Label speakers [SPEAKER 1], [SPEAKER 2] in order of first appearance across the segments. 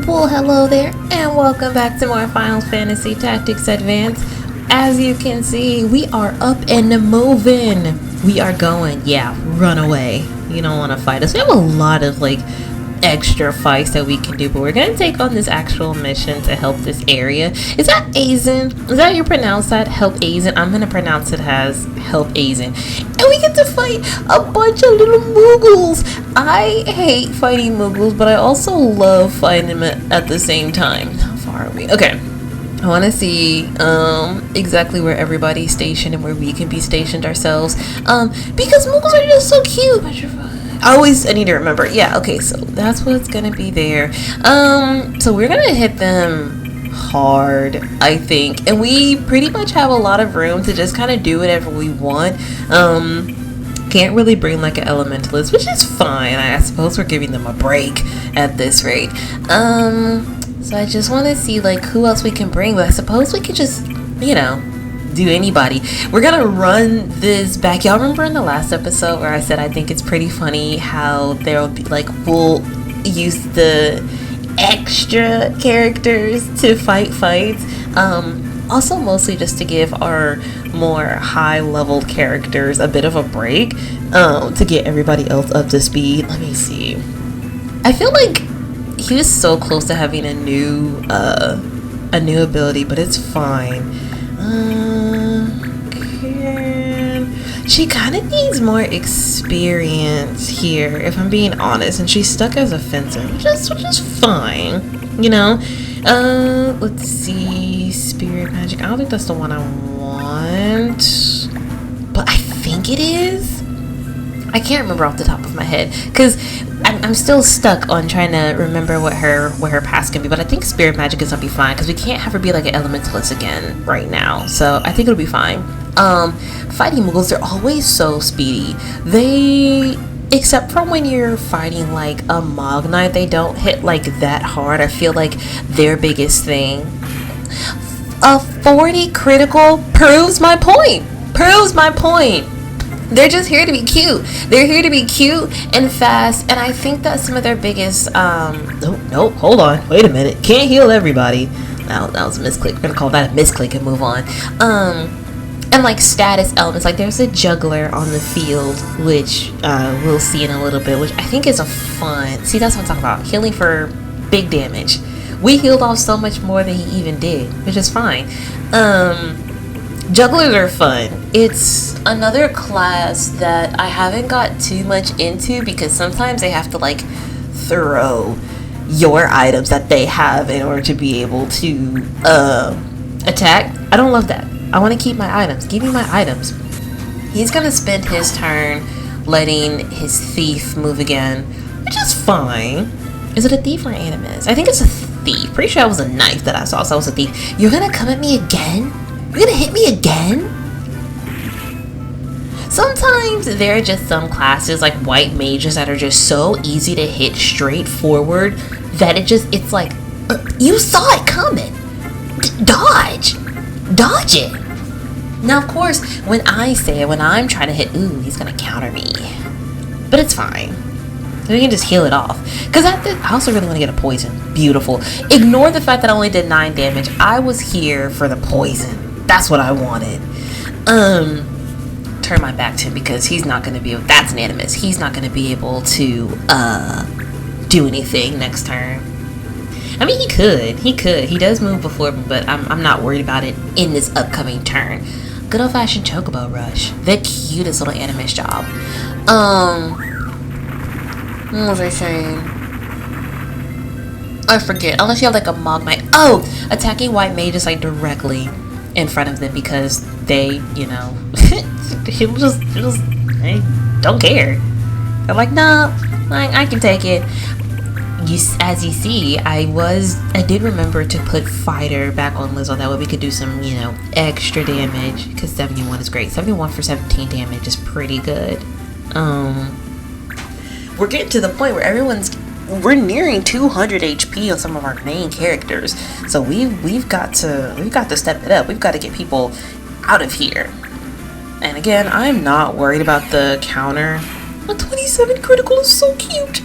[SPEAKER 1] Well, hello there, and welcome back to more Final Fantasy Tactics Advance. As you can see, we are up and moving. We are going, run away. You don't want to fight us. We have a lot of, extra fights that we can do, but we're going to take on this actual mission to help this area. Is that Azen? Is that how you pronounce that? Help Azen? I'm going to pronounce it as Help Azen. And we get to fight a bunch of little Moogles. I hate fighting Moogles, but I also love fighting them at the same time. How far are we? Okay. I want to see exactly where everybody's stationed and where we can be stationed ourselves. Because Moogles are just so cute. I need to remember. Yeah, okay, so that's what's gonna be there. So we're gonna hit them hard, I think. And we pretty much have a lot of room to just kind of do whatever we want. Can't really bring an elementalist, which is fine. I suppose we're giving them a break at this rate. So I just want to see who else we can bring, but I suppose we could just, do anybody. We're gonna run this back. Y'all remember in the last episode where I said I think it's pretty funny how there'll be we'll use the extra characters to fight fights. Also mostly just to give our more high level characters a bit of a break, to get everybody else up to speed. Let me see. I feel like he was so close to having a new ability, but it's fine. She kind of needs more experience here, if I'm being honest, and she's stuck as a fencer, which is fine, let's see, spirit magic. I don't think that's the one I want, but I think it is. I can't remember off the top of my head, because I'm still stuck on trying to remember what her past can be, but I think spirit magic is gonna be fine, because we can't have her be an elementalist again right now, so I think it'll be fine. Fighting Moogles, they're always so speedy. Except from when you're fighting a Mog Knight, they don't hit that hard. I feel like their biggest thing. A 40 critical proves my point. They're just here to be cute. They're here to be cute and fast, and I think that's some of their biggest, nope, hold on, wait a minute. Can't heal everybody. That was a misclick. We're gonna call that a misclick and move on. And status elements, there's a juggler on the field, which we'll see in a little bit, which I think is a fun, see, that's what I'm talking about, healing for big damage. We healed off so much more than he even did, which is fine. Jugglers are fun. It's another class that I haven't got too much into, because sometimes they have to throw your items that they have in order to be able to attack. I don't love that. I want to keep my items. Give me my items. He's gonna spend his turn letting his thief move again, which is fine. Is it a thief or an animus? I think it's a thief. Pretty sure it was a knife that I saw, so it was a thief. You're gonna come at me again? You're gonna hit me again? Sometimes there are just some classes like white mages that are just so easy to hit straight forward that it's you saw it coming. Dodge it. Now, of course, when I'm trying to hit, he's gonna counter me, but it's fine. We can just heal it off, because I also really want to get a poison. Beautiful. Ignore the fact that I only did 9 damage. I was here for the poison. That's what I wanted. Turn my back to him, because he's not going to be able, that's an animus. He's not going to be able to do anything next turn. I mean, he could. He does move before me, but I'm not worried about it in this upcoming turn. Good old-fashioned Chocobo Rush. The cutest little animus job. What was I saying? I forget. Unless you have a Mog Knight. Oh! Attacking white mages directly in front of them, because they, he'll just they don't care. They're nah, I can take it. As you see, I did remember to put fighter back on Lizzo. That way we could do some, extra damage, because 71 is great. 71 for 17 damage is pretty good. We're getting to the point where we're nearing 200 HP on some of our main characters. So we've got to step it up. We've got to get people out of here. And again, I'm not worried about the counter. A 27 critical is so cute.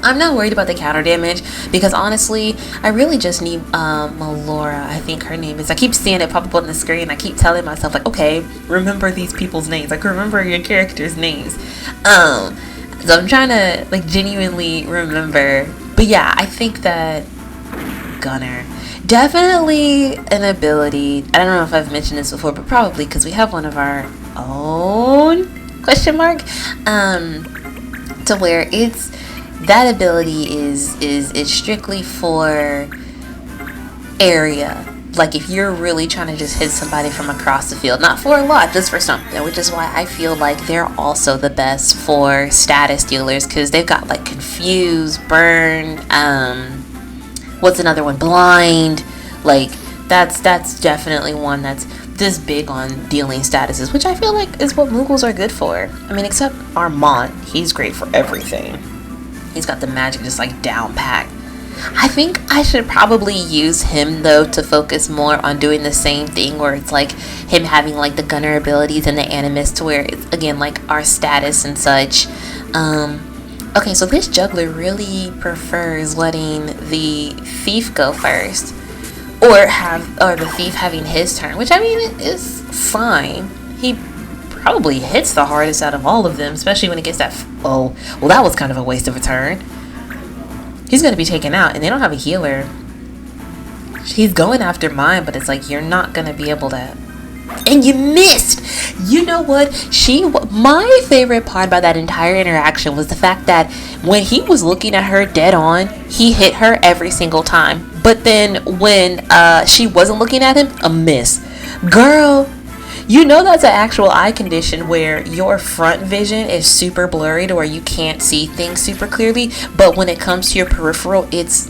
[SPEAKER 1] I'm not worried about the counter damage because honestly, I really just need Melora, I think her name is. I keep seeing it pop up on the screen. I keep telling myself like, okay, remember these people's names. Like remember your characters' names. So I'm trying to like genuinely remember. But yeah, I think that Gunner, definitely an ability. I don't know if I've mentioned this before, but probably because we have one of our own question mark. To where it's that ability is strictly for area. Like if you're really trying to just hit somebody from across the field, not for a lot, just for something, which is why I feel like they're also the best for status dealers because they've got like confuse, burn, what's another one, blind. Like that's definitely one that's this big on dealing statuses, which I feel like is what Moogles are good for. I mean, except Armand, he's great for everything. He's got the magic just like down packed. I think I should probably use him though to focus more on doing the same thing where it's like him having like the gunner abilities and the animus to where it's again like our status and such. Okay, so this juggler really prefers letting the thief go first or the thief having his turn, which I mean is fine. He probably hits the hardest out of all of them, especially when it gets that well that was kind of a waste of a turn. He's going to be taken out, and they don't have a healer. He's going after mine, but it's like, you're not going to be able to... And you missed! You know what? My favorite part about that entire interaction was the fact that when he was looking at her dead on, he hit her every single time. But then when she wasn't looking at him, a miss. Girl... You know that's an actual eye condition where your front vision is super blurry to where you can't see things super clearly, but when it comes to your peripheral, it's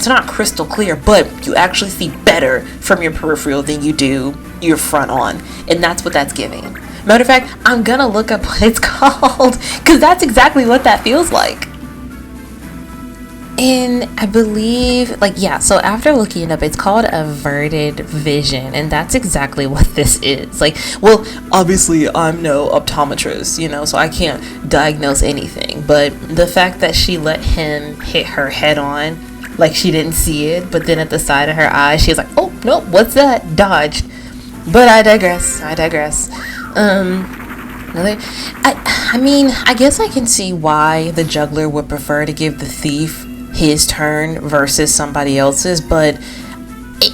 [SPEAKER 1] not crystal clear, but you actually see better from your peripheral than you do your front on, and that's what that's giving. Matter of fact, I'm gonna look up what it's called, because that's exactly what that feels like. And I believe, so after looking it up, it's called averted vision, and that's exactly what this is. Like, well, obviously, I'm no optometrist, so I can't diagnose anything, but the fact that she let him hit her head on, like she didn't see it, but then at the side of her eye, she was like, oh, nope, what's that? Dodged. But I digress. I guess I can see why the juggler would prefer to give the thief his turn versus somebody else's, but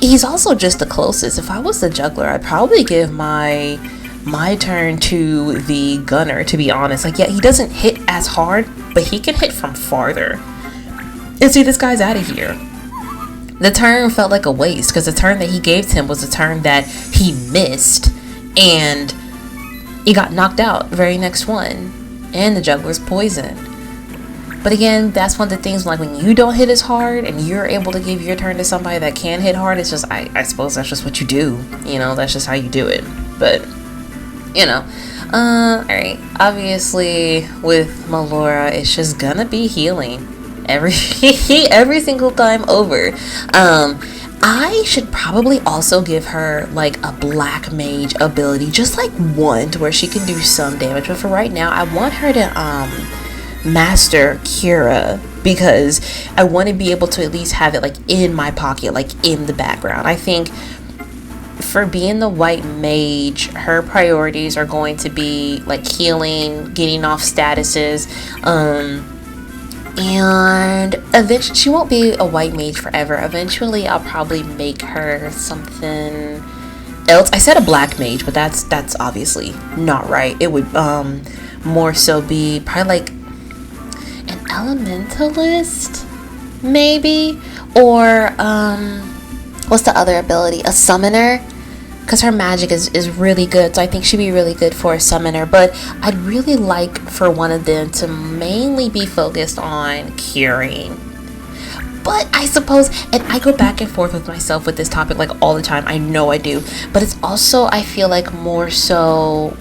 [SPEAKER 1] he's also just the closest. If I was the juggler, I'd probably give my turn to the gunner, to be honest. Like, yeah, he doesn't hit as hard, but he can hit from farther. And see, this guy's out of here. The turn felt like a waste because the turn that he gave to him was a turn that he missed, and he got knocked out very next one, and the juggler's poisoned. But again, that's one of the things, like when you don't hit as hard and you're able to give your turn to somebody that can hit hard, it's just, I suppose that's just what you do, that's just how you do it. But, alright, obviously with Melora, it's just gonna be healing every single time over. I should probably also give her like a black mage ability, just like one, to where she can do some damage. But for right now, I want her to, master Cura, because I want to be able to at least have it like in my pocket, like in the background. I think for being the white mage, her priorities are going to be like healing, getting off statuses, and eventually she won't be a white mage forever. Eventually I'll probably make her something else. I said a black mage, but that's obviously not right. It would more so be probably like elementalist, maybe, or what's the other ability, a summoner, because her magic is really good, so I think she'd be really good for a summoner. But I'd really like for one of them to mainly be focused on curing. But I suppose, and I go back and forth with myself with this topic like all the time, I know I do, but it's also, I feel like, more so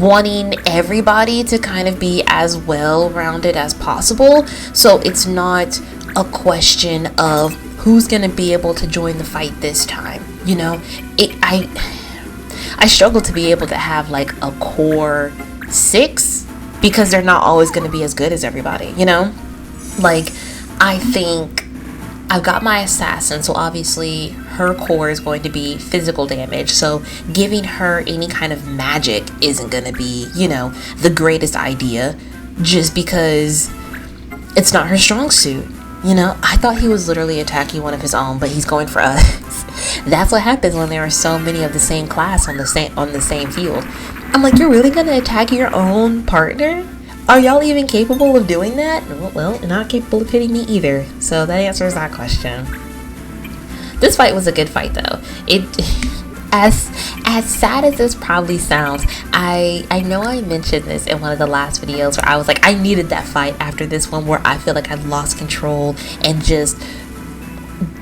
[SPEAKER 1] wanting everybody to kind of be as well-rounded as possible, so it's not a question of who's gonna be able to join the fight this time. I struggle to be able to have like a core 6 because they're not always gonna be as good as everybody. Like, I think I've got my assassin, so obviously her core is going to be physical damage. So giving her any kind of magic isn't going to be, the greatest idea, just because it's not her strong suit. I thought he was literally attacking one of his own, but he's going for us. That's what happens when there are so many of the same class on the same field. I'm like, you're really going to attack your own partner? Are y'all even capable of doing that? Well, you're not capable of hitting me either. So that answers that question. This fight was a good fight, though. As sad as this probably sounds, I know I mentioned this in one of the last videos where I was like, I needed that fight after this one where I feel like I'd lost control and just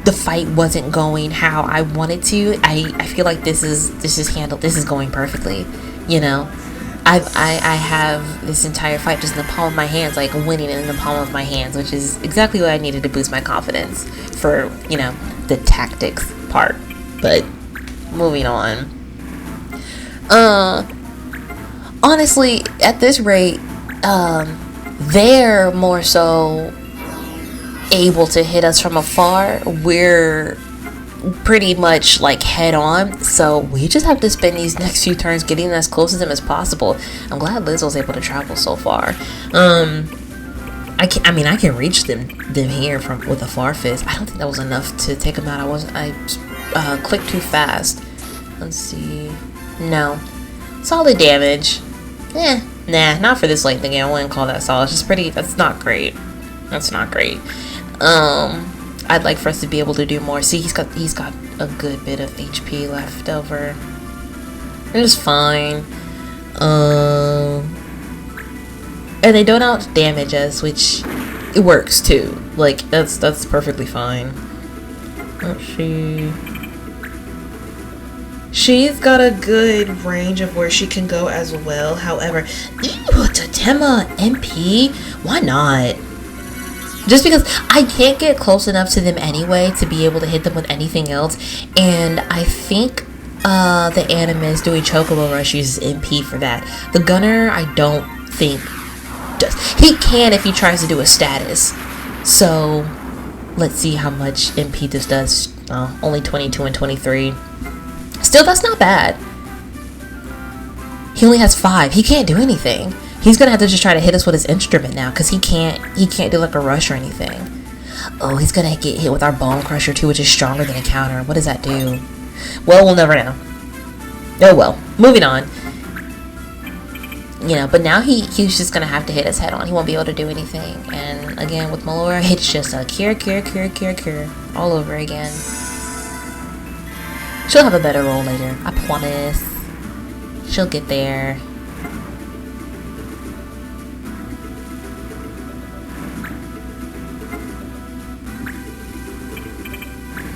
[SPEAKER 1] the fight wasn't going how I wanted to. I feel like this is going perfectly, I have this entire fight just in the palm of my hands, like winning in the palm of my hands, which is exactly what I needed to boost my confidence for, the tactics part. But moving on. Honestly, at this rate, they're more so able to hit us from afar. We're pretty much like head on, so we just have to spend these next few turns getting as close to them as possible. I'm glad Liz was able to travel so far. I can reach them here with a far fist. I don't think that was enough to take them out. I clicked too fast. Let's see. No, solid damage. Nah, not for this length again. I wouldn't call that solid. It's just pretty. That's not great. I'd like for us to be able to do more. See, he's got a good bit of HP left over. It's fine. And they don't out damage us, which it works too. Like that's perfectly fine. Let's see. She's got a good range of where she can go as well. However, Totema MP, why not? Just because I can't get close enough to them anyway to be able to hit them with anything else. And I think the Animus doing Chocobo Rush uses MP for that. The Gunner, I don't think does. He can if he tries to do a status. So, let's see how much MP this does. Only 22 and 23. Still, that's not bad. He only has 5. He can't do anything. He's gonna have to just try to hit us with his instrument now, because he can't do like a rush or anything. Oh, he's gonna get hit with our Bone Crusher too, which is stronger than a counter. What does that do? Well, we'll never know. Oh well. Moving on. But now he's just gonna have to hit us head on. He won't be able to do anything. And again, with Melora, it's just a cure all over again. She'll have a better roll later. I promise. She'll get there.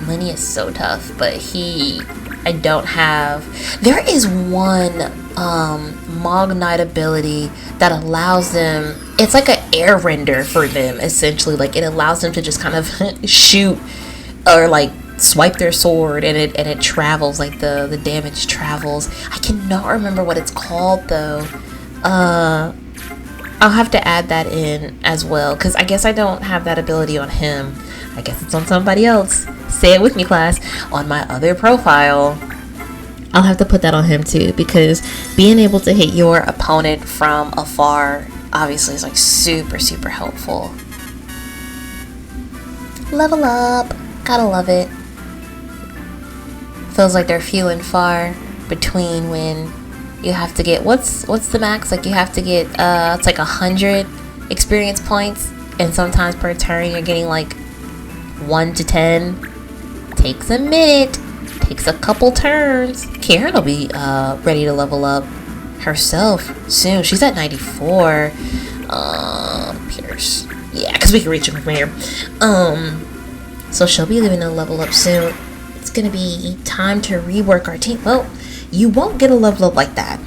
[SPEAKER 1] Lenny is so tough, but I don't have. There is one Mogknight ability that allows them. It's like an air render for them, essentially. Like it allows them to just kind of shoot or like swipe their sword, and it travels, like the damage travels. I cannot remember what it's called though. I'll have to add that in as well, because I guess I don't have that ability on him. I guess it's on somebody else. Say it with me, class. On my other profile. I'll have to put that on him too, because being able to hit your opponent from afar obviously is like super helpful. Level up. Gotta love it. Feels like they're few and far between when you have to get what's the max? Like you have to get it's like 100 experience points, and sometimes per turn you're getting like 1 to 10. Takes a minute, takes a couple turns. Karen will be ready to level up herself soon. She's at 94. Pierce, yeah, because we can reach him from here. So she'll be leaving to level up soon. It's gonna be time to rework our team. Well, you won't get a level up like that.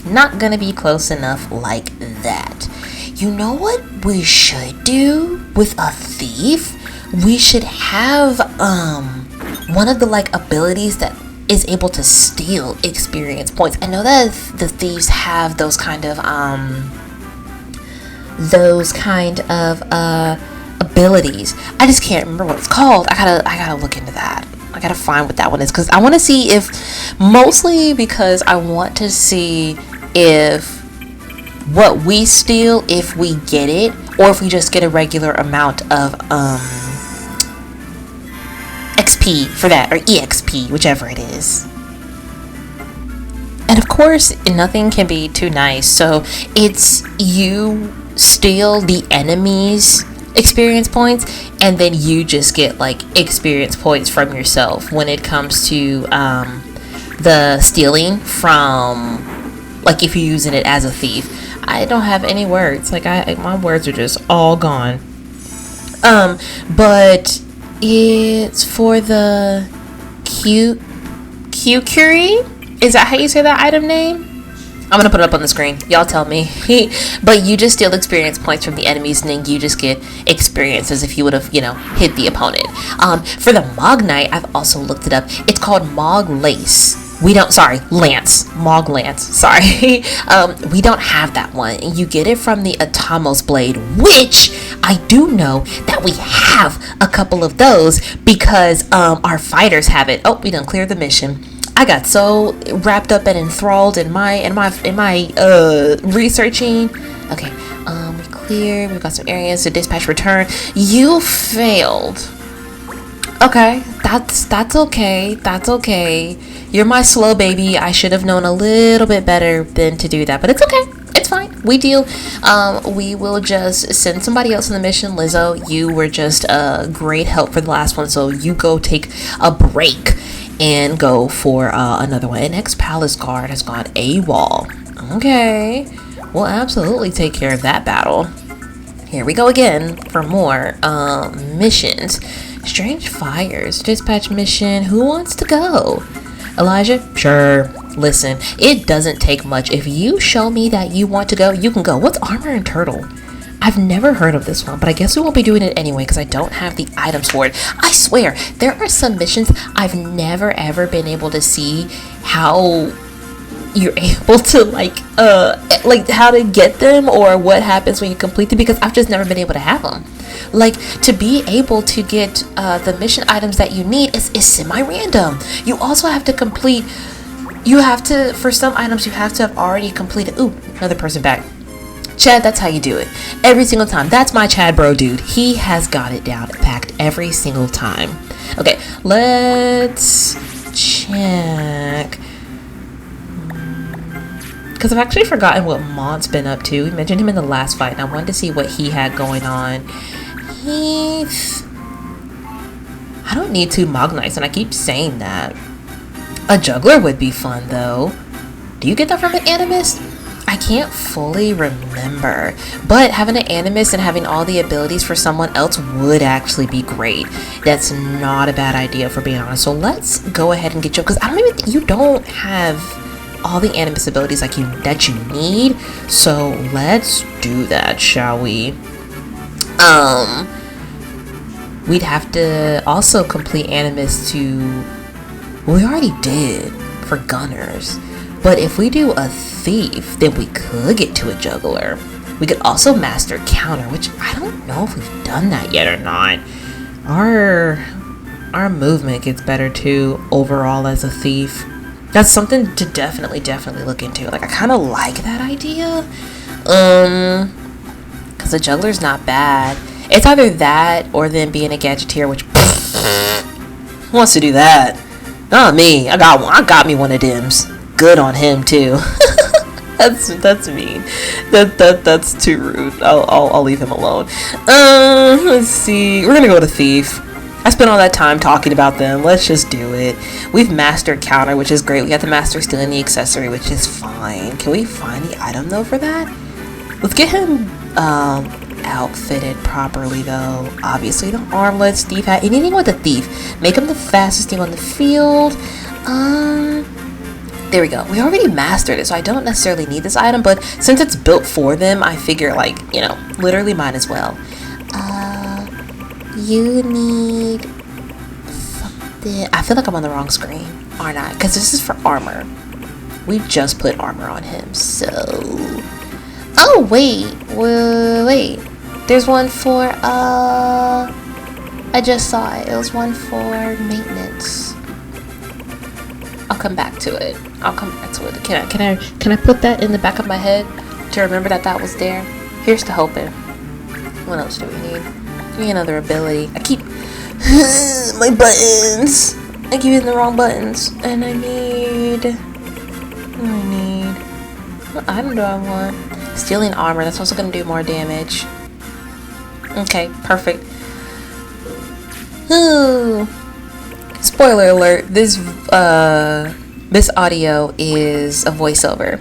[SPEAKER 1] Not gonna be close enough like that. You know what we should do with a thief? We should have one of the like abilities that is able to steal experience points. I know that the thieves have those kind of abilities. I just can't remember what it's called. I gotta look into that. I gotta find what that one is, because I want to see if, mostly because I want to see if what we steal, if we get it, or if we just get a regular amount of XP for that, or EXP, whichever it is. And of course, nothing can be too nice, so it's you steal the enemy's experience points, and then you just get like experience points from yourself when it comes to the stealing from, like, if you're using it as a thief. I don't have any words, like my words are just all gone. But it's for the Q-Curie. Is that how you say that item name? I'm gonna put it up on the screen. Y'all tell me. But you just steal experience points from the enemies, and then you just get experience as if you would have, hit the opponent. For the Mognite, I've also looked it up. It's called Mog Lace. Lance. Mog Lance. Sorry. We don't have that one. And you get it from the Atomos Blade, which I do know that we have a couple of those because our fighters have it. Oh, we done cleared the mission. I got so wrapped up and enthralled in my researching. Okay, we cleared. We've got some areas to dispatch return. You failed. Okay, that's okay. That's okay. You're my slow baby. I should have known a little bit better than to do that, but it's okay. It's fine. We deal. We will just send somebody else on the mission. Lizzo, you were just a great help for the last one, so you go take a break and go for another one. And ex-Palace Guard has gone AWOL. Okay, we'll absolutely take care of that battle. Here we go again for more missions. Strange Fires, dispatch mission. Who wants to go? Elijah? Sure. Listen, it doesn't take much. If you show me that you want to go, you can go. What's Armor and Turtle? I've never heard of this one, but I guess we won't be doing it anyway because I don't have the items for it. I swear, there are some missions I've never ever been able to see how you're able to like how to get them or what happens when you complete them, because I've just never been able to have them. Like, to be able to get the mission items that you need is semi-random. You also have to complete, for some items you have to have already completed. Ooh, another person back. Chad, that's how you do it. Every single time. That's my Chad bro dude. He has got it down packed every single time. Okay, let's check. Because I've actually forgotten what Mont's been up to. We mentioned him in the last fight, and I wanted to see what he had going on. I don't need 2 Mognites, and I keep saying that. A juggler would be fun, though. Do you get that from an animist? I can't fully remember, but having an animist and having all the abilities for someone else would actually be great. That's not a bad idea, for being honest. So let's go ahead and get you, because I don't even think you don't have all the animist abilities that you need. So let's do that, shall we? We'd have to also complete animist to, well, we already did for gunners. But if we do a thief, then we could get to a juggler. We could also master counter, which I don't know if we've done that yet or not. Our movement gets better too overall as a thief. That's something to definitely look into. Like, I kind of like that idea. Because the juggler's not bad. It's either that or then being a gadgeteer, which who wants to do that? Not me. I got me one of Dims. Good on him too. that's mean. That's too rude. I'll leave him alone. Let's see. We're gonna go to thief. I spent all that time talking about them. Let's just do it. We've mastered counter, which is great. We have to master stealing the accessory, which is fine. Can we find the item though for that? Let's get him outfitted properly though. Obviously the armlets, thief hat, anything with a thief. Make him the fastest thing on the field. There we go. We already mastered it, so I don't necessarily need this item, but since it's built for them, I figure, like, literally might as well. You need something. I feel like I'm on the wrong screen, aren't I? Because this is for armor. We just put armor on him, so. Oh, wait. There's one for, I just saw it. It was one for maintenance. I'll come back to it. Can I put that in the back of my head to remember that was there? Here's to hoping. What else do we need? Give me another ability. I keep my buttons. I keep hitting the wrong buttons, and I need. What item do I want? Stealing armor. That's also gonna do more damage. Okay, perfect. Ooh. Spoiler alert. This audio is a voiceover.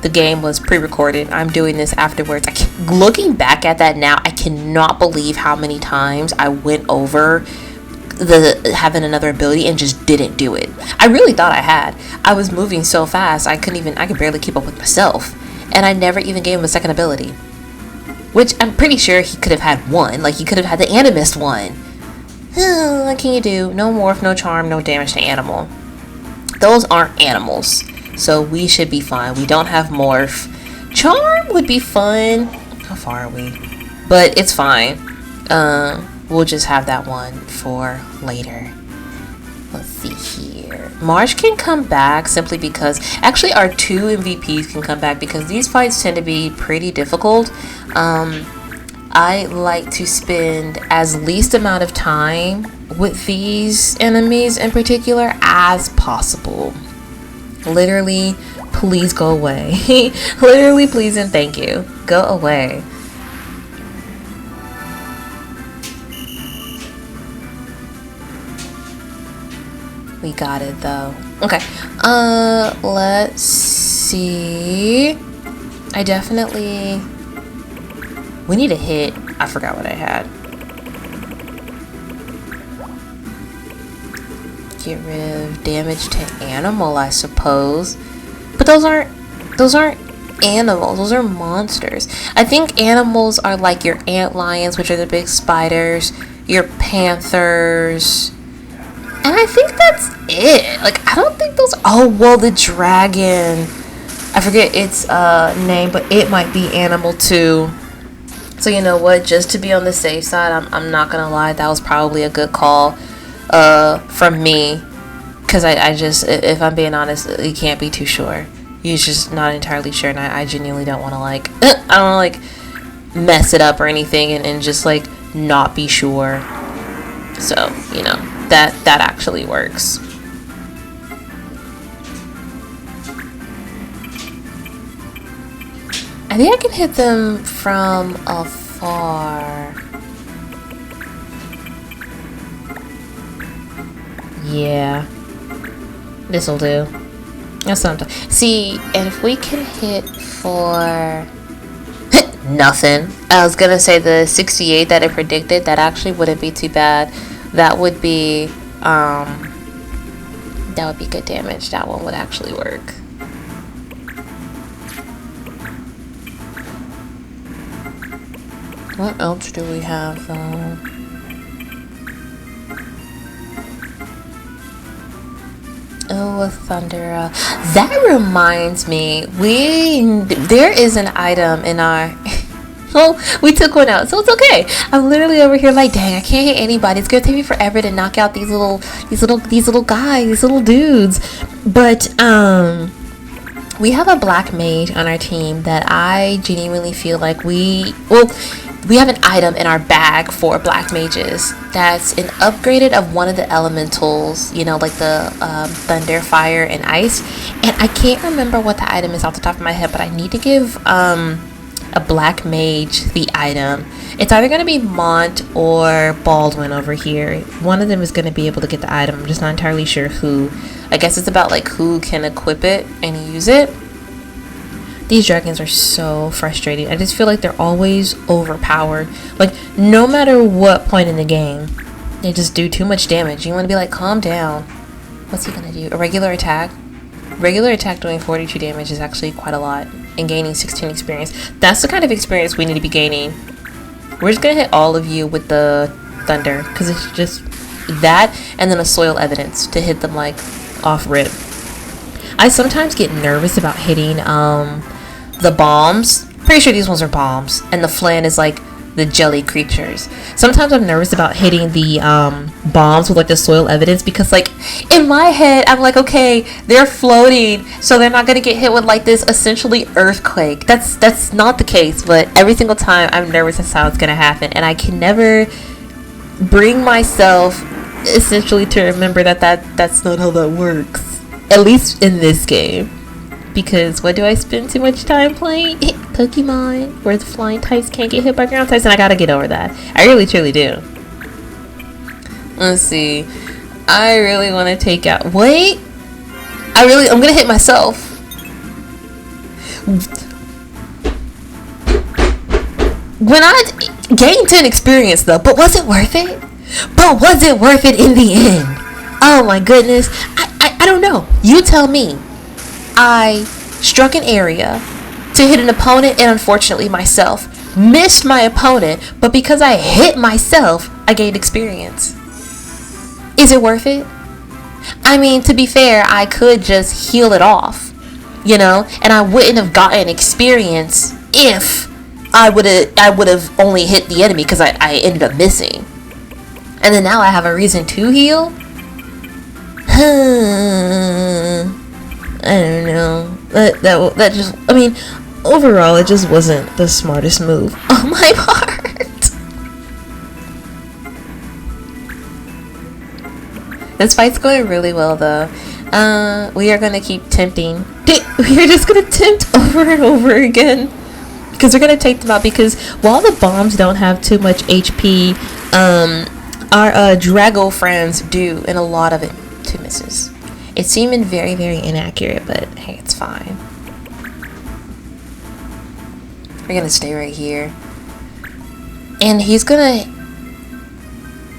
[SPEAKER 1] The game was pre-recorded. I'm doing this afterwards. Looking back at that now, I cannot believe how many times I went over the having another ability and just didn't do it. I really thought I had. I was moving so fast I could barely keep up with myself, and I never even gave him a second ability, which I'm pretty sure he could have had one. Like, he could have had the Animist one. What can you do? No morph, no charm, no damage to animal. Those aren't animals, so we should be fine. We don't have morph. Charm would be fun. How far are we? But it's fine. We'll just have that one for later. Let's see here. Marsh can come back simply because, actually our 2 MVPs can come back because these fights tend to be pretty difficult. I like to spend as least amount of time with these enemies in particular as possible. Literally, please go away. Literally, please and thank you. Go away. We got it though. Okay. Let's see. We need a hit. I forgot what I had. Get rid of damage to animal, I suppose. But those aren't animals. Those are monsters. I think animals are like your antlions, which are the big spiders, your panthers, and I think that's it. Like, I don't think those. Oh, well, the dragon. I forget its name, but it might be animal too. So you know what? Just to be on the safe side, I'm not gonna lie. That was probably a good call from me, because I just, if I'm being honest, you can't be too sure. You're just not entirely sure, and I genuinely don't want to like I don't want to like mess it up or anything, and just like not be sure. So you know that actually works. I think I can hit them from afar. Yeah, this'll do. That's something. See, and if we can hit for nothing, I was gonna say the 68 that I predicted, that actually wouldn't be too bad. That would be good damage. That one would actually work. What else do we have though? Oh, a Thundera. That reminds me, there is an item in our well, we took one out, so it's okay. I'm literally over here like, dang, I can't hit anybody. It's gonna take me forever to knock out these little guys, these little dudes. But we have a black mage on our team that I genuinely feel like we have an item in our bag for black mages that's an upgraded of one of the elementals, you know, like the thunder, fire, and ice. And I can't remember what the item is off the top of my head, but I need to give a black mage the item. It's either going to be Mont or Baldwin over here. One of them is going to be able to get the item. I'm just not entirely sure who. I guess it's about like who can equip it and use it. These dragons are so frustrating. I just feel like they're always overpowered. Like, no matter what point in the game, they just do too much damage. You want to be like, calm down. What's he gonna do? A regular attack? Regular attack doing 42 damage is actually quite a lot. And gaining 16 experience. That's the kind of experience we need to be gaining. We're just gonna hit all of you with the thunder, because it's just that, and then a soil evidence to hit them like off rip. I sometimes get nervous about hitting the bombs. Pretty sure these ones are bombs, and the Flan is like the jelly creatures. Sometimes I'm nervous about hitting the bombs with like the soil evidence, because like in my head I'm like, okay, they're floating, so they're not gonna get hit with like this essentially earthquake. That's not the case, but every single time I'm nervous that's how it's gonna happen, and I can never bring myself essentially to remember that's not how that works, at least in this game. Because what do I spend too much time playing? Pokemon, where the flying types can't get hit by ground types, and I gotta get over that. I really truly do. Let's see. I really want to take out. Wait. I'm gonna hit myself. When I gained 10 experience though, but was it worth it? But was it worth it in the end? Oh my goodness. I don't know. You tell me. I struck an area to hit an opponent and unfortunately myself. Missed my opponent, but because I hit myself, I gained experience. Is it worth it? I mean, to be fair, I could just heal it off, you know, and I wouldn't have gotten experience if I would have only hit the enemy because I ended up missing. And then now I have a reason to heal? I don't know. That just, I mean, overall, it just wasn't the smartest move on my part. This fight's going really well, though. We are gonna keep tempting. We are just gonna tempt over and over again, because we're gonna take them out. Because while the bombs don't have too much HP, our Drago friends do, and a lot of it to misses. It's seeming very, very inaccurate, but hey, it's fine. We're gonna stay right here. And he's gonna...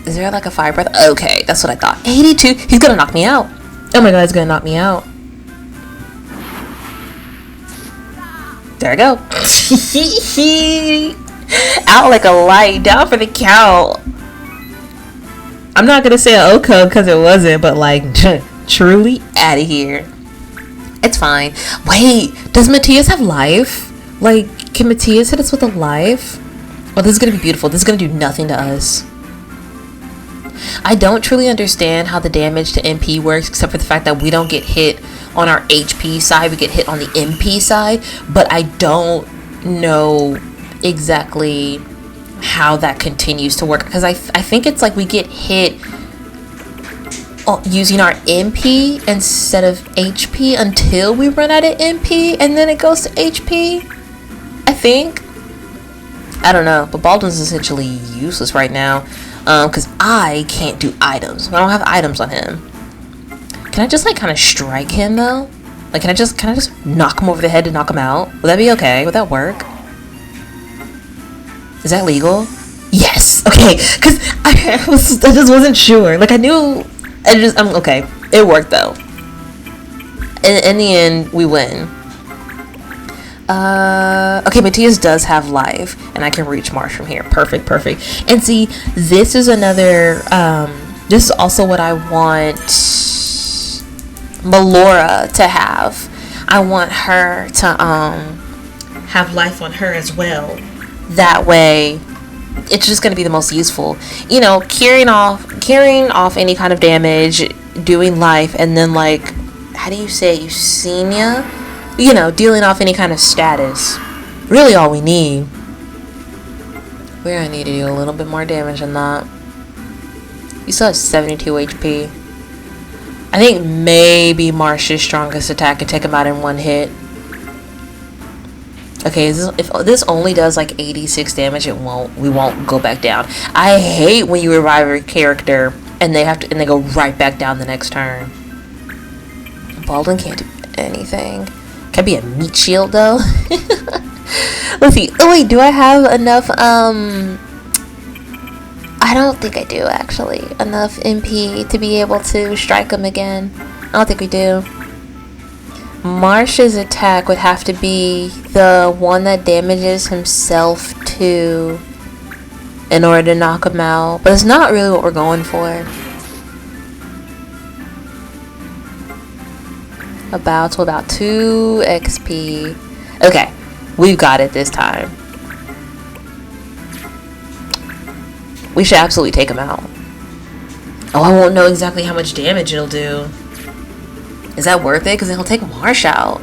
[SPEAKER 1] Is there like a fire breath? Okay, that's what I thought. 82! He's gonna knock me out! Oh my god, he's gonna knock me out. There I go. Out like a light. Down for the count. I'm not gonna say an O-code because it wasn't, but like... Truly out of here. It's fine. Wait, does Matthias have life? Like, can Matthias hit us with a life? Oh, this is gonna be beautiful. This is gonna do nothing to us. I don't truly understand how the damage to MP works, except for the fact that we don't get hit on our HP side, we get hit on the MP side, but I don't know exactly how that continues to work, because I think it's like we get hit using our MP instead of HP until we run out of MP, and then it goes to HP, I think. I don't know, but Baldwin's essentially useless right now, because I can't do items. I don't have items on him. Can I just like kind of strike him though? Like, can I just knock him over the head to knock him out? Would that be okay? Would that work? Is that legal? Yes. Okay, because I just wasn't sure. Like, I knew. I'm okay. It worked though. In the end, we win. Okay, Matthias does have life, and I can reach Marsh from here. Perfect. And see, this is another. This is also what I want Melora to have. I want her to have life on her as well. That way, it's just going to be the most useful, you know, carrying off any kind of damage, doing life, and then like, how do you say it? Eusenia? You know, dealing off any kind of status. Really all we need. We're gonna need to do a little bit more damage than that. You still have 72 HP. I think maybe Marsh's strongest attack can take him out in one hit. Okay, if this only does like 86 damage, we won't go back down. I hate when you revive a character and they go right back down the next turn. Baldwin can't do anything. Can be a meat shield though. Let's see. Oh wait, do I have enough I don't think I do actually. Enough MP to be able to strike him again. I don't think we do. Marsh's attack would have to be the one that damages himself too in order to knock him out. But it's not really what we're going for. About 2 XP. Okay, we've got it this time. We should absolutely take him out. Oh, I won't know exactly how much damage it'll do. Is that worth it? Because then he'll take Marsh out.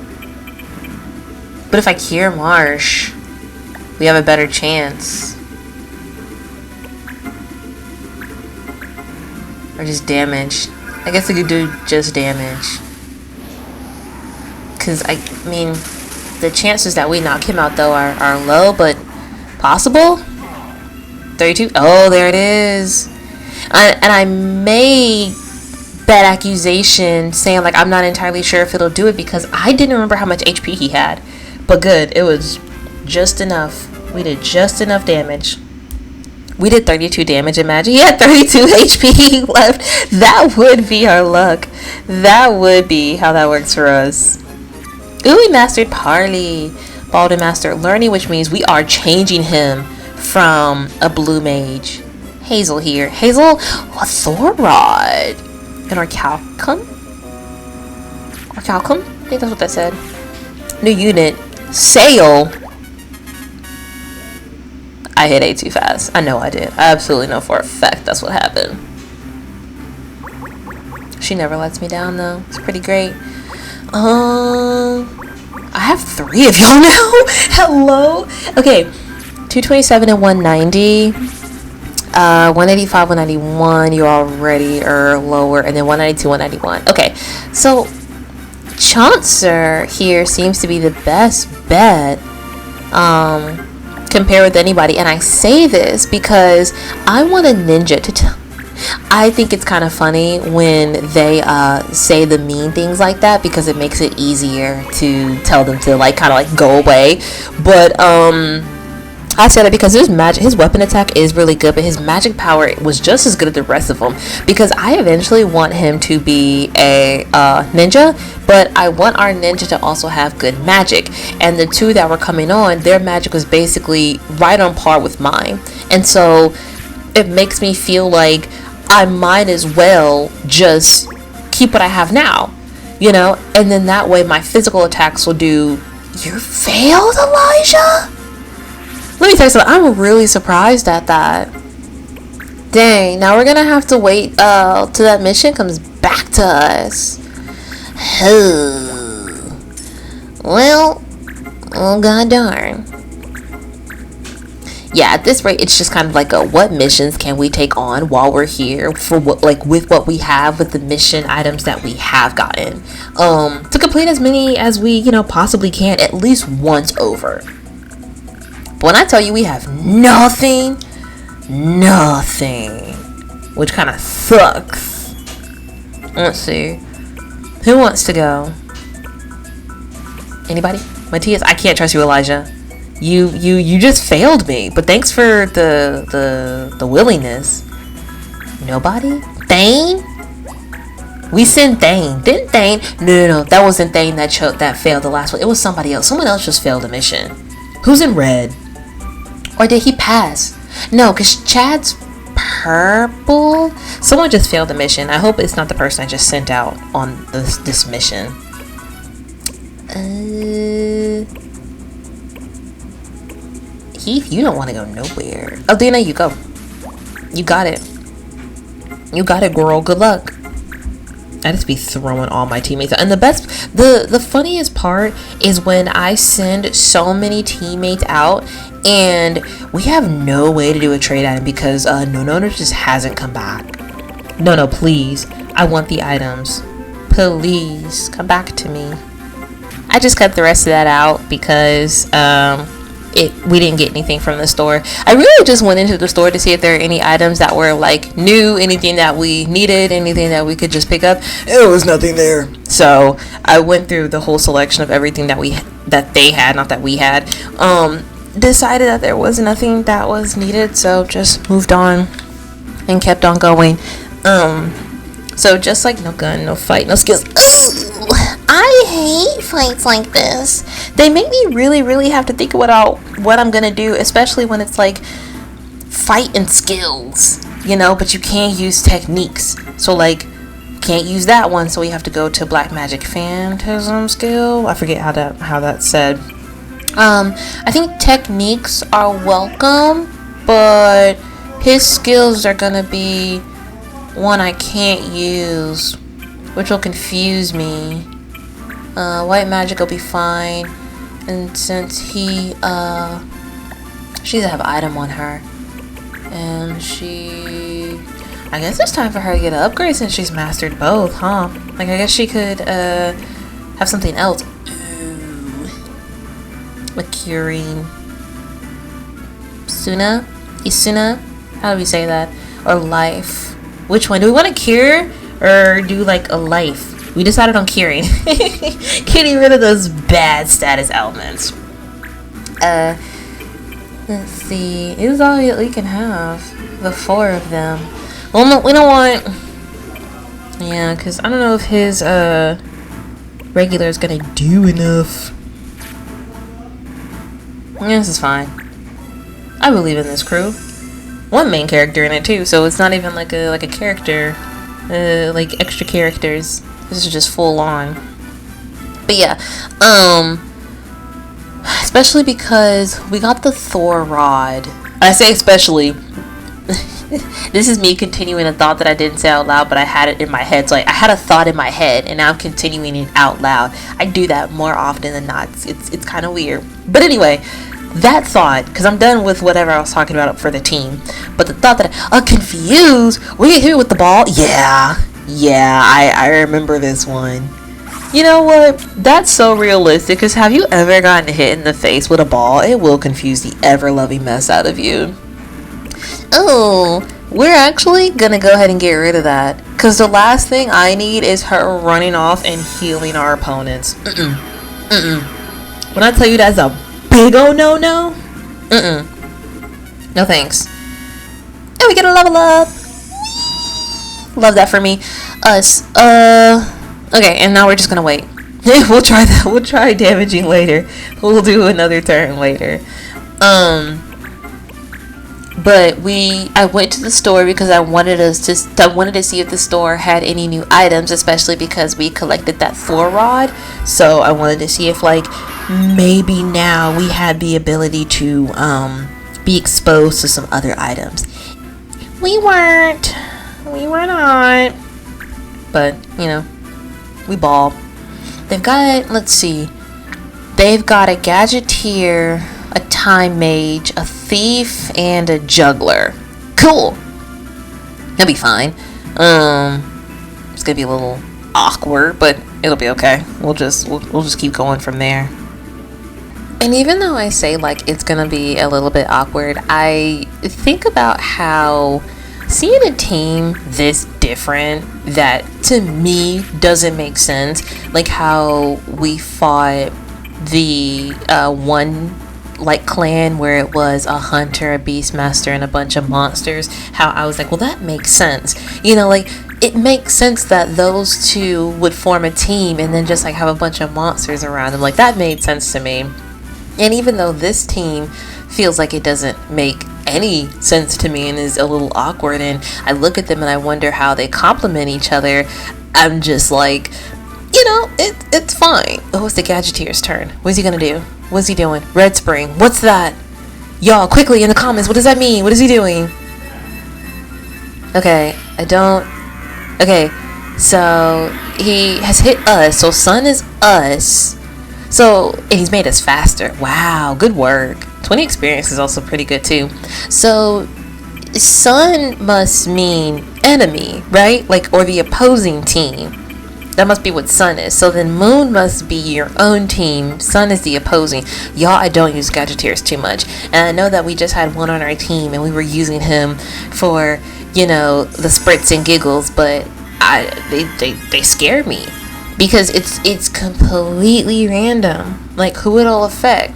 [SPEAKER 1] But if I cure Marsh, we have a better chance. Or just damage. I guess we could do just damage. Because, I mean, the chances that we knock him out, though, are low, but possible. 32. Oh, there it is. And I made that accusation saying, like, I'm not entirely sure if it'll do it because I didn't remember how much HP he had. But good. It was just enough. We did just enough damage. We did 32 damage, imagine. He had 32 HP left. That would be our luck. That would be how that works for us. Ooh, we mastered Parley. Baldwin mastered Learning, which means we are changing him from a blue mage. Hazel here. Hazel, Thorrod. And Orichalcum? Orichalcum? I think that's what that said. New unit. Sail. I hit A too fast. I know I did. I absolutely know for a fact that's what happened. She never lets me down though. It's pretty great. I have 3 of y'all now. Hello. Okay. 227 and 190. 185, 191. You're already lower, and then 192, 191. Okay. So Chaucer here seems to be the best bet. Compare with anybody, and I say this because I want a ninja to I think it's kind of funny when they say the mean things like that because it makes it easier to tell them to like kind of like go away. But I said it because his weapon attack is really good, but his magic power was just as good as the rest of them. Because I eventually want him to be a ninja, but I want our ninja to also have good magic. And the 2 that were coming on, their magic was basically right on par with mine. And so it makes me feel like I might as well just keep what I have now, you know? And then that way my physical attacks will do. You failed, Elijah? Let me tell you something. I'm really surprised at that. Dang, now we're gonna have to wait till that mission comes back to us. Well, oh god darn. Yeah, at this rate, it's just kind of like a what missions can we take on while we're here for what, like with what we have with the mission items that we have gotten, to complete as many as we, you know, possibly can at least once over. But when I tell you we have nothing, which kind of sucks. Let's see. Who wants to go? Anybody? Matthias, I can't trust you, Elijah. You just failed me. But thanks for the willingness. Nobody? Thane? We sent Thane. Didn't Thane? No. That wasn't Thane that failed the last one. It was somebody else. Someone else just failed a mission. Who's in red? Or did he pass? No, because Chad's purple. Someone just failed the mission. I hope it's not the person I just sent out on this mission. Heath, you don't want to go nowhere. Oh, Dina, you go. You got it. You got it, girl. Good luck. I just be throwing all my teammates out. And the funniest part is when I send so many teammates out and we have no way to do a trade item because no just hasn't come back. No, please. I want the items. Please come back to me. I just cut the rest of that out because we didn't get anything from the store. I really just went into the store to see if there are any items that were like new, anything that we needed, anything that we could just pick up. There was nothing there. So I went through the whole selection of everything that they had, not that we had. Decided that there was nothing that was needed, so just moved on and kept on going. So just like no gun, no fight, no skills. Ooh, I hate fights like this. They make me really have to think about what I'm gonna do, especially when it's like fight and skills, you know, but you can't use techniques. So like can't use that one, so we have to go to Black Magic Phantasm skill. I forget how that's said. I think techniques are welcome, but his skills are gonna be one I can't use, which will confuse me. White magic will be fine, and since she doesn't have item on her, and I guess it's time for her to get an upgrade since she's mastered both, huh? Like, I guess she could have something else. Ooh. Like curing. Isuna? How do we say that? Or life? Which one? Do we want to cure or do like a life? We decided on curing. Getting rid of those bad status elements. Let's see. This is all we can have. The 4 of them. Well, no, we don't want... Yeah, because I don't know if his regular is gonna do enough. Yeah, this is fine. I believe in this crew. One main character in it too, so it's not even like a character, like extra characters. This is just full on. But yeah, especially because we got the Thor rod. I say especially. This is me continuing a thought that I didn't say out loud, but I had it in my head. So I had a thought in my head, and now I'm continuing it out loud. I do that more often than not. It's kind of weird. But anyway, that thought, because I'm done with whatever I was talking about for the team. But the thought that I'm confused. We get hit with the ball. Yeah, I remember this one. You know what? That's so realistic. Because have you ever gotten hit in the face with a ball? It will confuse the ever-loving mess out of you. Oh, we're actually gonna go ahead and get rid of that, because the last thing I need is her running off and healing our opponents. When I tell you that's a big old no. No thanks. And we get a level up. Love that for me. Us. Okay, and now we're just gonna wait. We'll try that. We'll try damaging later. We'll do another turn later. But I went to the store because I wanted to see if the store had any new items, especially because we collected that Thor rod. So I wanted to see if like maybe now we had the ability to be exposed to some other items. We were not. But you know, we ball. They've got, let's see, they've got a gadgeteer, a time mage, a thief, and a juggler. Cool. That'll be fine. It's gonna be a little awkward, but it'll be okay. We'll just keep going from there. And even though I say like it's gonna be a little bit awkward, I think about how seeing a team this different that to me doesn't make sense, like how we fought the one like clan where it was a hunter, a beastmaster, and a bunch of monsters, how I was like, well, that makes sense, you know, like it makes sense that those two would form a team and then just like have a bunch of monsters around them. Like that made sense to me. And even though this team feels like it doesn't make any sense to me and is a little awkward, and I look at them and I wonder how they complement each other, I'm just like, you know, it's fine. Oh, it's the Gadgeteer's turn. What's he gonna do? What's he doing? Red Spring. What's that? Y'all, quickly in the comments, what does that mean? What is he doing? Okay, okay, so he has hit us, so Sun is us. So, and he's made us faster. Wow, good work. 20 experience is also pretty good too. So, Sun must mean enemy, right? Like, or the opposing team. That must be what Sun is. So then Moon must be your own team. Sun is the opposing. Y'all, I don't use Gadgeteers too much. And I know that we just had one on our team and we were using him for, you know, the spritz and giggles, but they scare me. Because it's completely random. Like, who it'll affect.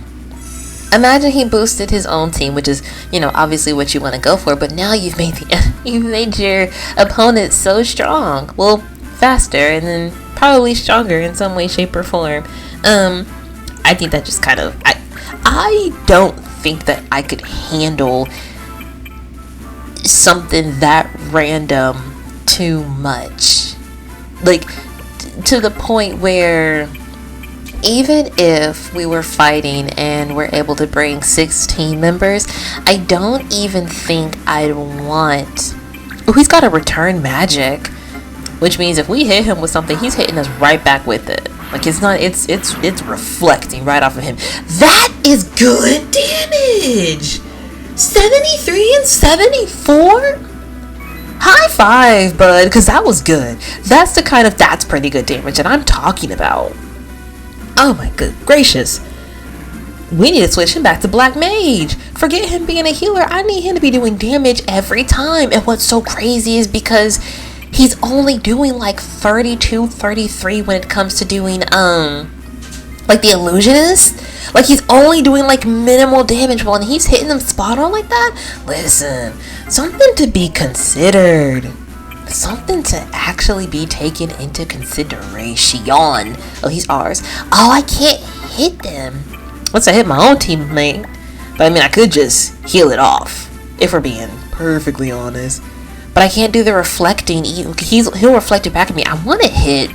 [SPEAKER 1] Imagine he boosted his own team, which is, you know, obviously what you want to go for. But now you've made your opponent so strong. Well, faster and then probably stronger in some way, shape, or form. I think that just kind of... I don't think that I could handle something that random too much. Like... to the point where even if we were fighting and we're able to bring 16 members, I don't even think I'd want... Oh, he's got a return magic, which means if we hit him with something, he's hitting us right back with it. Like, it's not, it's reflecting right off of him. That is good damage! 73 and 74? High five, bud, because that was good. That's the kind of, that's pretty good damage that I'm talking about. Oh my good gracious. We need to switch him back to Black Mage. Forget him being a healer. I need him to be doing damage every time. And what's so crazy is because he's only doing like 32, 33 when it comes to doing, like the Illusionist. Like, he's only doing like minimal damage when he's hitting them spot on like that. Listen, something to be considered. Something to actually be taken into consideration. Oh, he's ours. Oh, I can't hit them. Once I hit my own teammate. But I mean, I could just heal it off, if we're being perfectly honest. But I can't do the reflecting. He'll reflect it back at me. I want to hit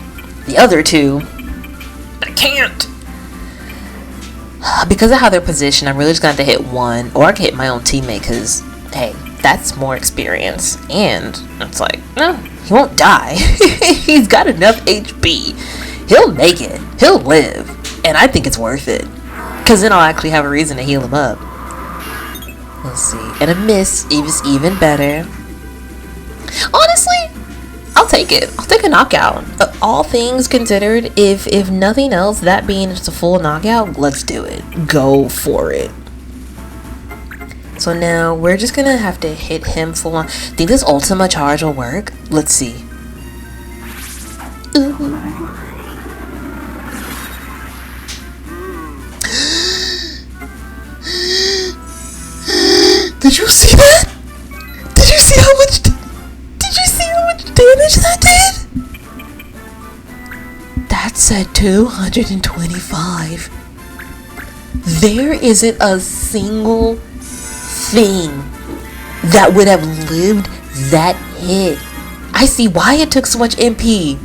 [SPEAKER 1] the other two, but I can't. Because of how they're positioned, I'm really just going to have to hit one. Or I can hit my own teammate because, hey, that's more experience. And it's like, no, he won't die. He's got enough HP. He'll make it. He'll live. And I think it's worth it. Because then I'll actually have a reason to heal him up. Let's see. And a miss is even better. Honestly, I'll take it. I'll take a knockout. All things considered, if nothing else, that being just a full knockout, let's do it. Go for it. So now we're just gonna have to hit him full on. Think this Ultima charge will work? Let's see. Ooh. Did you see that? Did you see how much? Did you see how much damage that did? That said 225. There isn't a single thing that would have lived that hit. I see why it took so much MP.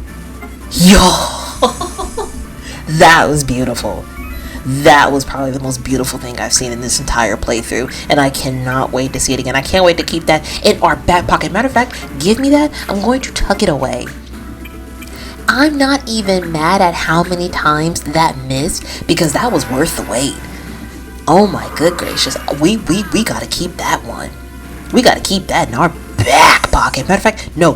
[SPEAKER 1] Yo, that was beautiful. That was probably the most beautiful thing I've seen in this entire playthrough, and I cannot wait to see it again. I can't wait to keep that in our back pocket. Matter of fact, give me that. I'm going to tuck it away. I'm not even mad at how many times that missed, because that was worth the wait. Oh my good gracious. We gotta keep that one. We gotta keep that in our back pocket. Matter of fact, no,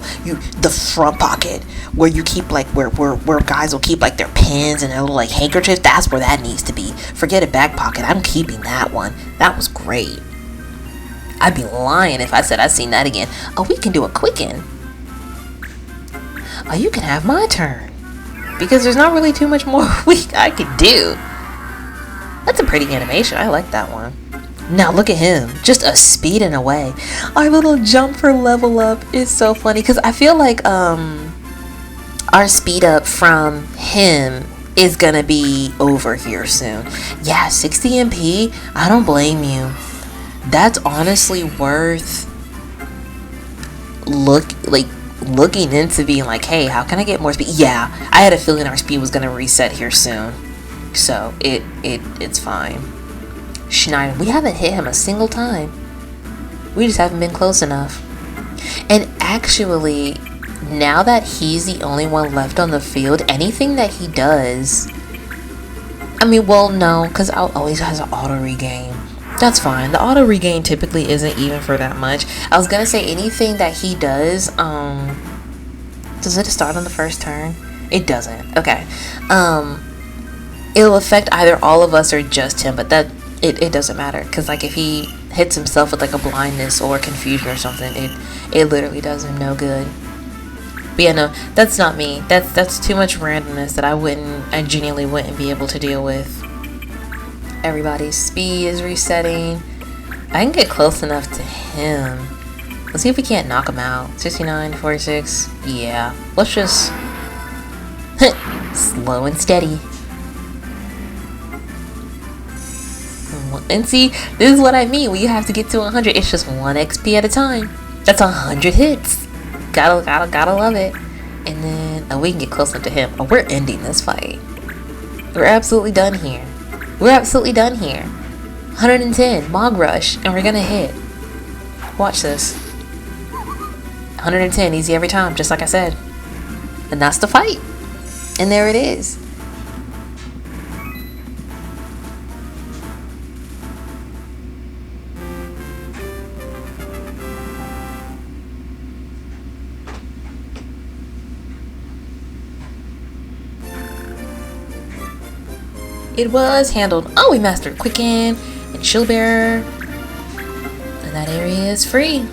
[SPEAKER 1] the front pocket where you keep like where guys will keep like their pens and their little like handkerchiefs. That's where that needs to be. Forget a back pocket. I'm keeping that one. That was great. I'd be lying if I said I'd seen that again. Oh, we can do a quicken. Oh, you can have my turn, because there's not really too much more I could do. That's a pretty animation. I like that one. Now look at him, just a speeding away. Our little jump for level up is so funny, because I feel like our speed up from him is gonna be over here soon. Yeah, 60 MP. I don't blame you. That's honestly worth looking into, being like, hey, how can I get more speed? Yeah, I had a feeling our speed was gonna reset here soon. So it's fine. Schneider, we haven't hit him a single time. We just haven't been close enough. And actually, now that he's the only one left on the field, anything that he does, I mean, well, no, because always has an auto regain. That's fine. The auto regain typically isn't even for that much. I was gonna say anything that he does it start on the first turn? It doesn't. Okay. It'll affect either all of us or just him, but that it doesn't matter, because like if he hits himself with like a blindness or confusion or something, it literally does him no good. But yeah, no, that's not me. That's too much randomness that I genuinely wouldn't be able to deal with. Everybody's speed is resetting. I can get close enough to him. Let's see if we can't knock him out. 69, 46. Yeah, let's just slow and steady. And see, this is what I mean when you have to get to 100. It's just 1 XP at a time. That's 100 hits. Gotta love it. And then we can get close up to him. Oh, we're ending this fight. We're absolutely done here. We're absolutely done here. 110, Mog Rush, and we're gonna hit. Watch this. 110, easy every time, just like I said. And that's the fight. And there it is. It was handled. Oh, we mastered Quicken and Shield Bearer. And that area is free.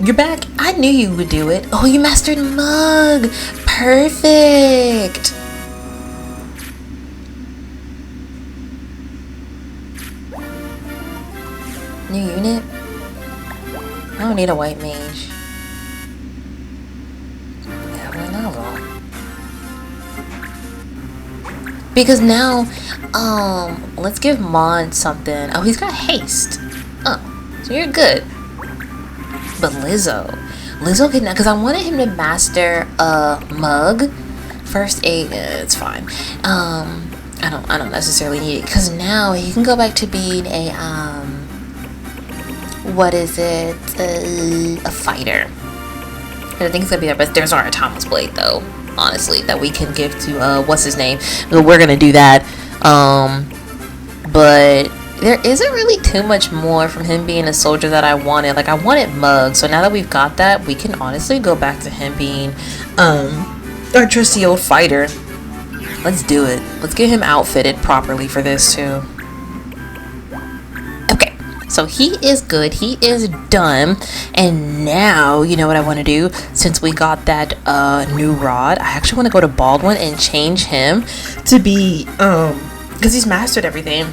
[SPEAKER 1] You're back. I knew you would do it. Oh, you mastered Mug. Perfect. New unit. I don't need a white mage. Yeah, well, novel. Because now, let's give Mon something. Oh, he's got haste. Oh, so you're good. But Lizzo can, because I wanted him to master Mug, first aid. It's fine. I don't necessarily need it because now he can go back to being a what is it? A fighter. And I think it's gonna be there, but there's our Thomas Blade though. Honestly, that we can give to what's his name. We're gonna do that. But there isn't really too much more from him being a soldier that I wanted. Like I wanted Mug, so now that we've got that, we can honestly go back to him being our trusty old fighter. Let's do it. Let's get him outfitted properly for this too. Okay, so he is good. He is done. And now, you know what I want to do? Since we got that new rod, I actually want to go to Baldwin and change him to be, because he's mastered everything.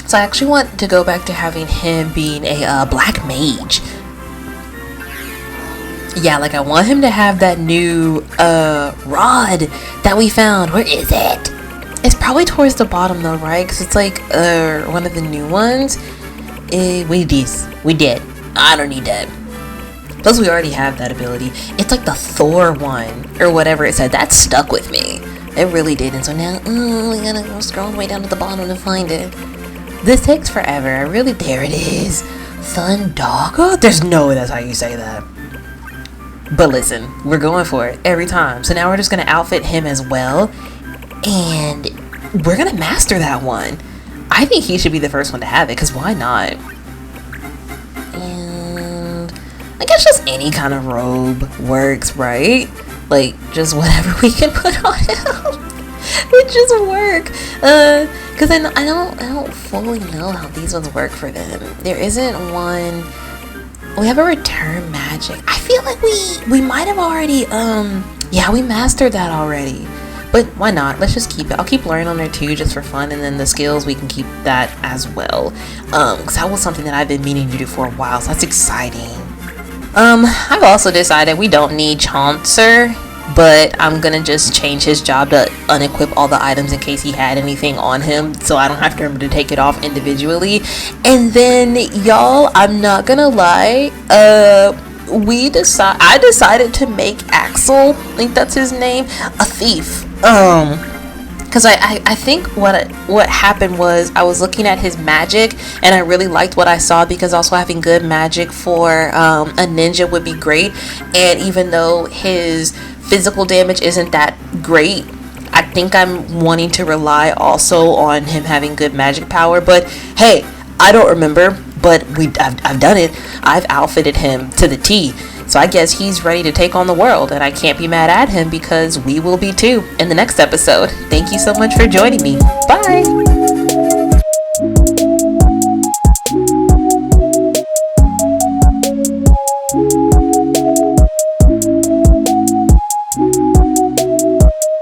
[SPEAKER 1] So I actually want to go back to having him being a black mage. Yeah, like I want him to have that new rod that we found. Where is it? It's probably towards the bottom though, right? Because it's like one of the new ones. We did. I don't need that. Plus we already have that ability. It's like the Thor one or whatever it said. That stuck with me. It really did. And so now we gotta go scroll way down to the bottom to find it. This takes forever. There it is. Thundaga? There's no way that's how you say that. But listen, we're going for it every time. So now we're just going to outfit him as well. And we're going to master that one. I think he should be the first one to have it, because why not? And I guess just any kind of robe works, right? Like, just whatever we can put on him. Would just work. Because I don't fully know how these ones work for them. There isn't one. We have a return magic. I feel like we might have already yeah, we mastered that already. But why not? Let's just keep it. I'll keep learning on there too, just for fun, and then the skills we can keep that as well. Because that was something that I've been meaning to do for a while, so that's exciting. I've also decided we don't need Chaucer, but I'm gonna just change his job to unequip all the items in case he had anything on him, so I don't have to remember to take it off individually. And then y'all, I'm not gonna lie, I decided to make Axel, I think that's his name, a thief. Because I think what happened was I was looking at his magic and I really liked what I saw, because also having good magic for a ninja would be great. And even though his physical damage isn't that great, I think I'm wanting to rely also on him having good magic power. But hey, I don't remember, but I've done it. I've outfitted him to the T. So I guess he's ready to take on the world, and I can't be mad at him because we will be too in the next episode. Thank you so much for joining me. Bye!